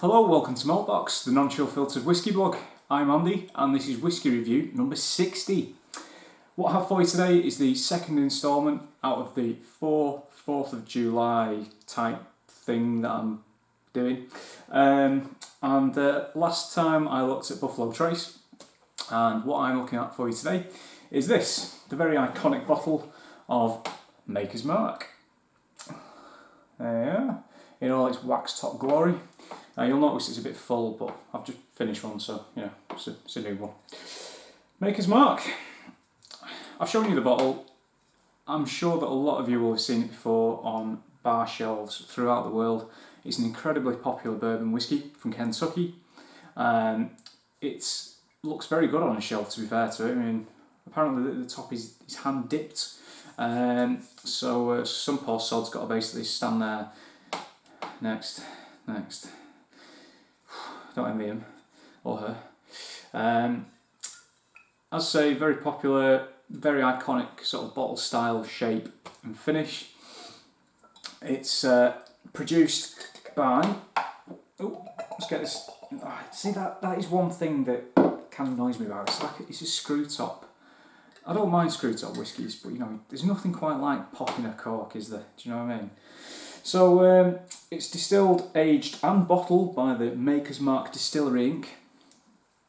Hello, welcome to Malt, the non-chill filtered whisky blog. I'm Andy and this is Whisky Review number 60. What I have for you today is the second instalment out of the 4th of July type thing that I'm doing. Last time I looked at Buffalo Trace, and what I'm looking at for you today is this, the very iconic bottle of Maker's Mark. In all its wax top glory. You'll notice it's a bit full, but I've just finished one, so you know, it's a new one. Maker's Mark. I've shown you the bottle. I'm sure that a lot of you will have seen it before on bar shelves throughout the world. It's an incredibly popular bourbon whiskey from Kentucky. It looks very good on a shelf, to be fair to it. I mean, apparently the top is hand dipped. So some poor sod's got to basically stand there. Next. Don't envy him or her. As I say, very popular, very iconic sort of bottle style, shape and finish. It's produced by. Oh, let's get this. See that is one thing that kind of annoys me about it. It's a screw top. I don't mind screw top whiskies, but you know, there's nothing quite like popping a cork, is there? Do you know what I mean? So it's distilled, aged and bottled by the Maker's Mark Distillery Inc.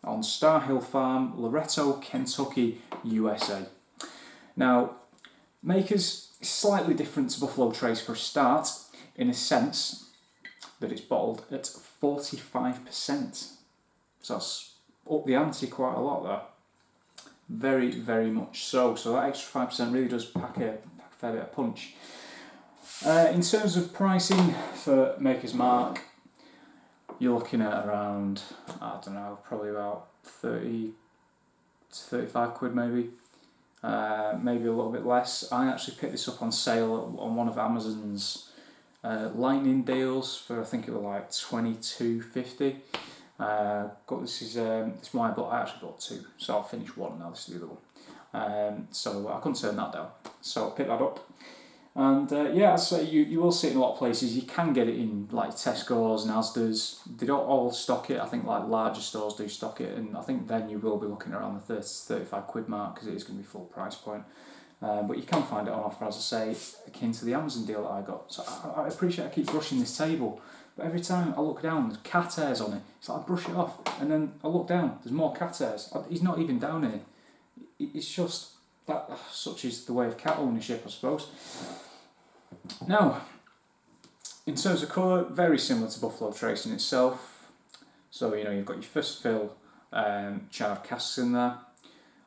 on Star Hill Farm, Loretto, Kentucky, USA. Now, Maker's is slightly different to Buffalo Trace for a start, in a sense that it's bottled at 45%. So that's up the ante quite a lot there. Very, very much so. So that extra 5% really does pack a fair bit of punch. In terms of pricing for Maker's Mark, you're looking at around, I don't know, probably about 30 to 35 quid maybe. Maybe a little bit less. I actually picked this up on sale on one of Amazon's lightning deals for, I think it was like $22.50. This is one I actually bought two, so I'll finish one now. This is the other one. So I couldn't turn that down, so I picked that up. And yeah, I'd say you will see it in a lot of places. You can get it in like Tesco's and Asda's. They don't all stock it. I think like larger stores do stock it, and I think then you will be looking around the 30 to 35 quid mark because it is going to be full price point. But you can find it on offer, as I say, akin to the Amazon deal that I got. So I appreciate I keep brushing this table, but every time I look down, there's cat hairs on it. It's like I brush it off, and then I look down, there's more cat hairs. He's not even down here. It's just that such is the way of cat ownership, I suppose. Now, in terms of colour, very similar to Buffalo Trace in itself. So you know you've got your first fill charred casks in there.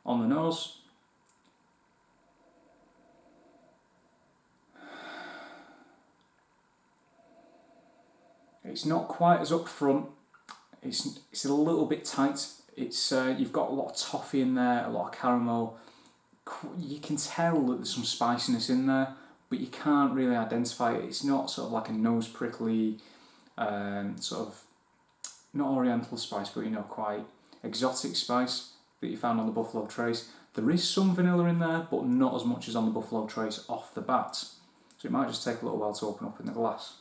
On the nose, it's not quite as up front. It's a little bit tight. It's you've got a lot of toffee in there, a lot of caramel. You can tell that there's some spiciness in there, but you can't really identify it. It's not sort of like a nose prickly, sort of not oriental spice, but you know, quite exotic spice that you found on the Buffalo Trace. There is some vanilla in there, but not as much as on the Buffalo Trace off the bat. So it might just take a little while to open up in the glass.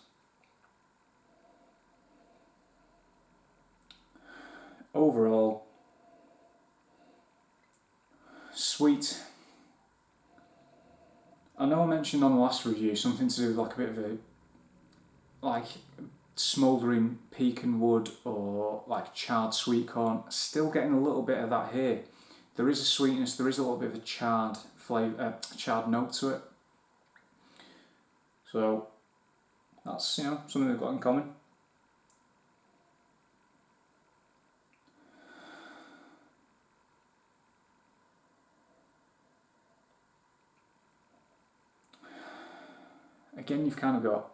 Overall, sweet. I know I mentioned on the last review something to do with like a bit of a like smouldering pecan wood or like charred sweet corn. Still getting a little bit of that here. There is a sweetness, there is a little bit of a charred flavour, charred note to it. So that's, you know, something they've got in common. Again, you've kind of got,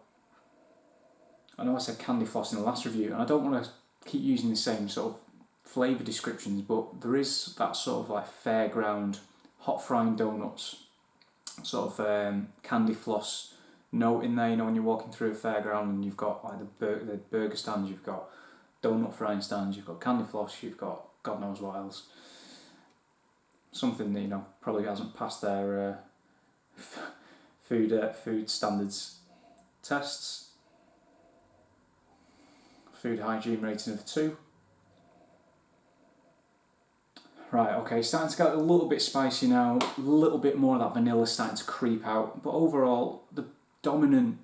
I know I said candy floss in the last review, and I don't want to keep using the same sort of flavour descriptions, but there is that sort of like fairground, hot frying donuts, sort of candy floss note in there, you know, when you're walking through a fairground and you've got like the burger stands, you've got donut frying stands, you've got candy floss, you've got God knows what else. Something that, you know, probably hasn't passed their food standards tests. food hygiene rating of 2. Right, okay, starting to get a little bit spicy now, a little bit more of that vanilla starting to creep out, but overall the dominant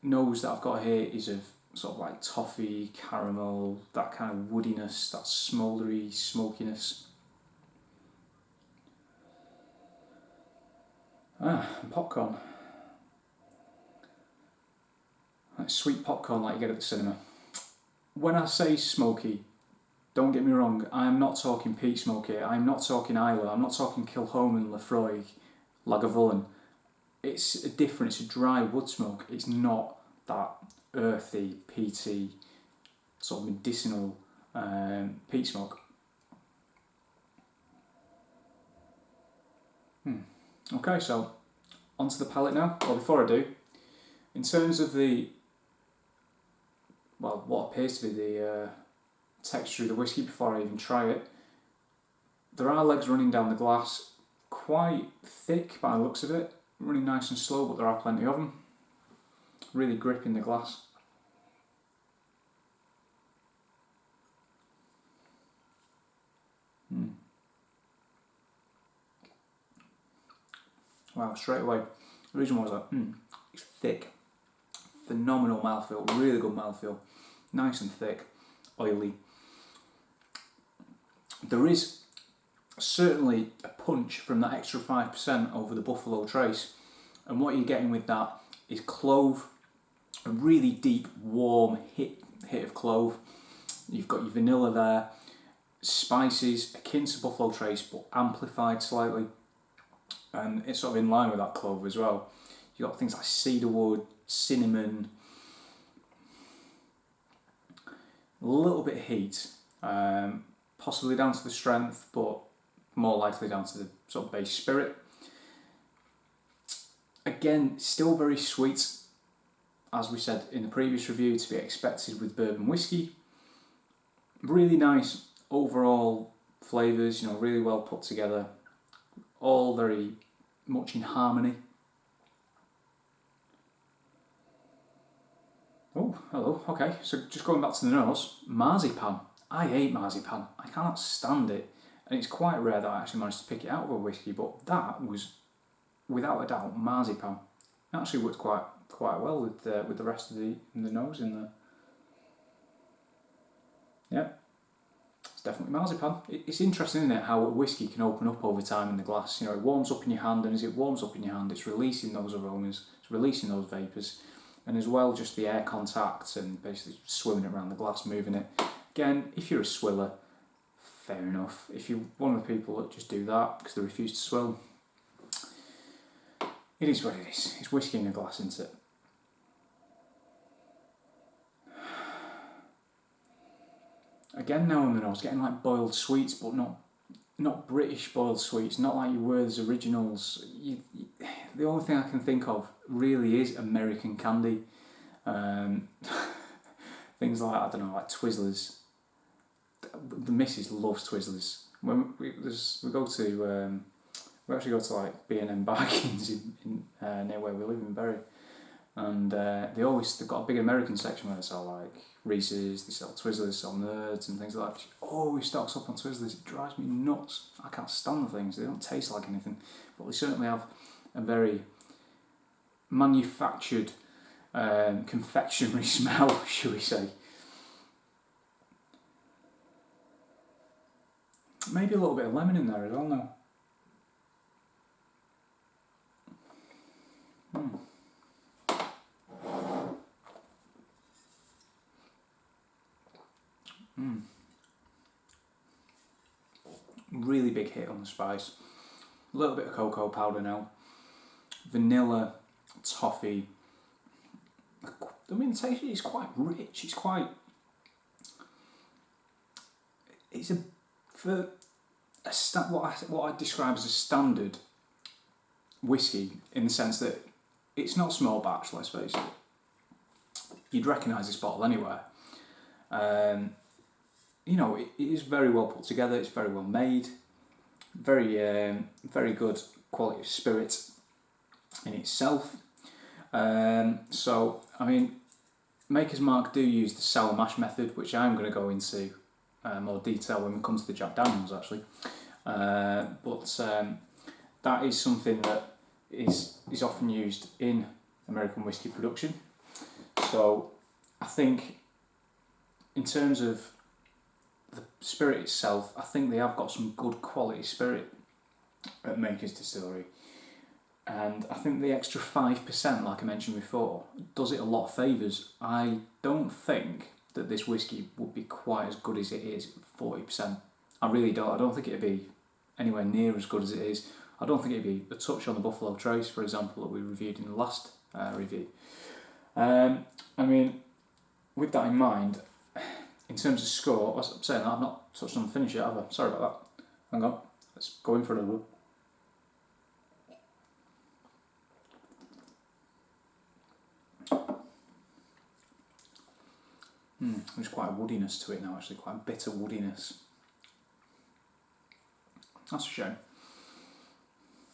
nose that I've got here is of sort of like toffee, caramel, that kind of woodiness, that smouldery smokiness. And popcorn. Like sweet popcorn like you get at the cinema. When I say smoky, don't get me wrong, I'm not talking peat smoke here, I'm not talking Islay, I'm not talking Kilchoman, Lafroig, Lagavulin. It's different, it's a dry wood smoke, it's not that earthy, peaty, sort of medicinal peat smoke. Okay, so onto the palate now. Well, before I do, in terms of what appears to be the texture of the whiskey before I even try it, there are legs running down the glass, quite thick by the looks of it, running nice and slow, but there are plenty of them. Really gripping the glass. Wow, straight away. The reason why I was like, it's thick. Phenomenal mouthfeel, really good mouthfeel. Nice and thick, oily. There is certainly a punch from that extra 5% over the Buffalo Trace, and what you're getting with that is clove, a really deep, warm hit of clove. You've got your vanilla there, spices akin to Buffalo Trace but amplified slightly, and it's sort of in line with that clove as well. You've got things like cedarwood, cinnamon, a little bit of heat, possibly down to the strength, but more likely down to the sort of base spirit. Again, still very sweet, as we said in the previous review, to be expected with bourbon whiskey. Really nice overall flavours, really well put together, all very much in harmony. Oh, hello, okay, so just going back to the nose, marzipan. I hate marzipan, I cannot stand it, and it's quite rare that I actually managed to pick it out of a whiskey, but that was, without a doubt, marzipan. It actually worked quite well with the rest of the nose in there. Yeah, it's definitely marzipan. It's interesting, isn't it, how a whiskey can open up over time in the glass. It warms up in your hand, and as it warms up in your hand, it's releasing those aromas, it's releasing those vapours, and as well just the air contact and basically swimming it around the glass, moving it. Again, if you're a swiller, fair enough. If you're one of the people that just do that because they refuse to swill, it is what it is. It's whiskey in a glass, isn't it? Again, now on the nose, getting like boiled sweets, but not British boiled sweets, not like your Werther's Originals. The only thing I can think of really is American candy. Things like, I don't know, like Twizzlers. The missus loves Twizzlers. When we actually go to like B&M Bargains in near where we live in Bury, and they've got a big American section where they sell like Reese's, they sell Twizzlers, they sell Nerds and things like that. She always stocks up on Twizzlers. It drives me nuts. I can't stand the things. They don't taste like anything, but they certainly have a very manufactured confectionery smell, shall we say. Maybe a little bit of lemon in there as well now. Really big hit on the spice. A little bit of cocoa powder now. Vanilla, toffee. I mean, the taste is quite rich. What I describe as a standard whiskey, in the sense that it's not small batch, let's face it. You'd recognise this bottle anywhere. It is very well put together, it's very well made, very good quality of spirit in itself. So, I mean, Maker's Mark do use the sour mash method, which I'm going to go into more detail when we come to the Jack Daniels actually. But that is something that is often used in American whiskey production. So I think in terms of the spirit itself, I think they have got some good quality spirit at Maker's Distillery. And I think the extra 5%, like I mentioned before, does it a lot of favours. I don't think that this whiskey would be quite as good as it is at 40%. I really don't. I don't think it'd be anywhere near as good as it is. I don't think it'd be a touch on the Buffalo Trace, for example, that we reviewed in the last review. I mean, with that in mind, in terms of score, I'm saying that I've not touched on the finish yet, have I? Sorry about that. Hang on, let's go in for another one. There's quite a woodiness to it now, actually, quite a bitter woodiness. That's a shame.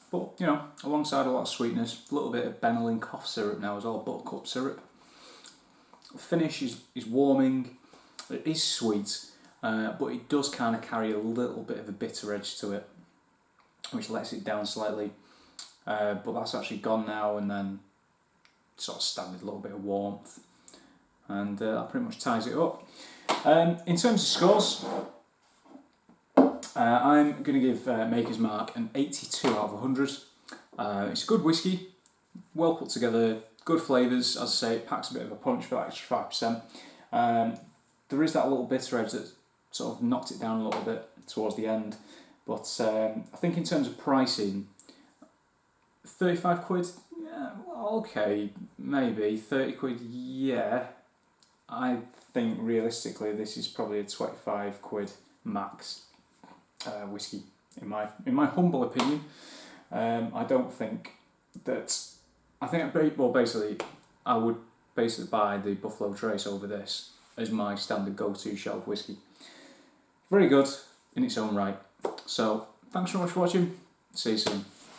But, you know, alongside a lot of sweetness, a little bit of Benylin cough syrup now as well, buttercup syrup. The finish is warming, it is sweet, but it does kind of carry a little bit of a bitter edge to it, which lets it down slightly. But that's actually gone now, and then sort of standard, a little bit of warmth. And that pretty much ties it up. In terms of scores, I'm going to give Maker's Mark an 82 out of 100. It's a good whiskey, well put together, good flavours. As I say, it packs a bit of a punch for that extra 5%. There is that little bitter edge that sort of knocked it down a little bit towards the end. But I think in terms of pricing, 35 quid, yeah, well, okay, maybe. 30 quid, yeah. I think realistically this is probably a 25 quid max whiskey, in my humble opinion. I don't think that... I think, well, basically, I would basically buy the Buffalo Trace over this as my standard go-to shelf whiskey. Very good in its own right. So, thanks so much for watching. See you soon.